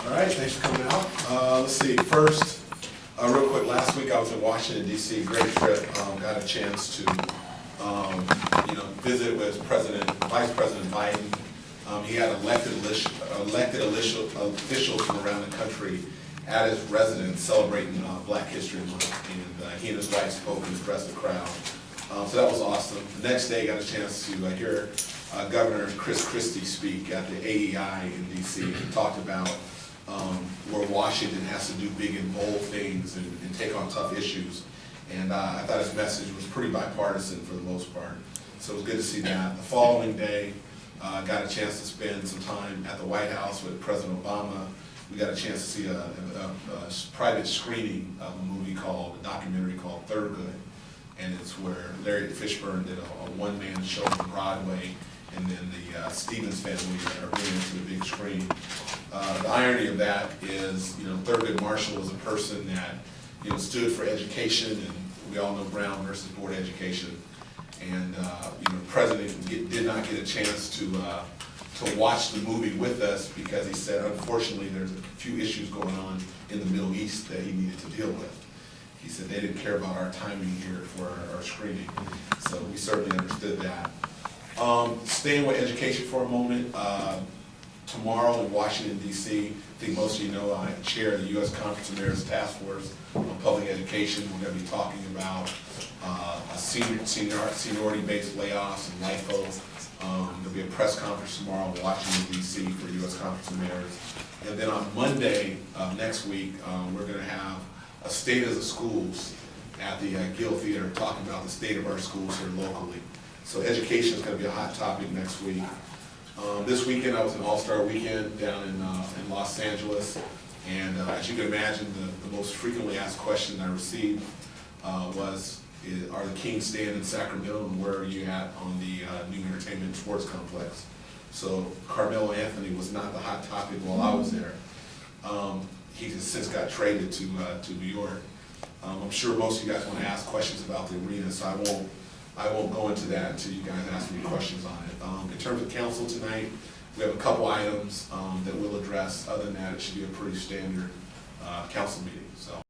All right, thanks for coming out. Let's see, first, real quick, last week I was in Washington, D.C., great trip. Got a chance to, visit with Vice President Biden. He had elected officials from around the country at his residence celebrating Black History Month, and he and his wife spoke and addressed the crowd. So that was awesome. The next day, I got a chance to hear Governor Chris Christie speak at the AEI in D.C. He talked about where Washington has to do big and bold things and take on tough issues. And I thought his message was pretty bipartisan for the most part. So it was good to see that. The following day, got a chance to spend some time at the White House with President Obama. We got a chance to see a private screening of a documentary called Thurgood. And it's where Larry Fishburne did a one-man show on Broadway, and then the Stevens family are bringing it to the big screen. The irony of that is, Thurgood Marshall was a person that, stood for education, and we all know Brown versus Board Education. And, the president did not get a chance to watch the movie with us because he said, unfortunately, there's a few issues going on in the Middle East that he needed to deal with. He said they didn't care about our timing here for our screening. So we certainly understood that. Staying with education for a moment, tomorrow in Washington, D.C., I think most of you know I chair the U.S. Conference of Mayors Task Force on Public Education. We're going to be talking about seniority-based layoffs and LIFO. There'll be a press conference tomorrow in Washington, D.C. for U.S. Conference of Mayors. And then on Monday of next week, we're going to have a State of the Schools at the Gill Theater talking about the state of our schools here locally. So education is going to be a hot topic next week. This weekend I was in All-Star Weekend down in Los Angeles, and as you can imagine, the most frequently asked question I received was, are the Kings staying in Sacramento, and where are you at on the new entertainment and sports complex? So Carmelo Anthony was not the hot topic while I was there. He has since got traded to New York. I'm sure most of you guys want to ask questions about the arena, so I won't go into that until you guys ask me questions on it. In terms of council tonight, we have a couple items that we'll address. Other than that, it should be a pretty standard council meeting. So.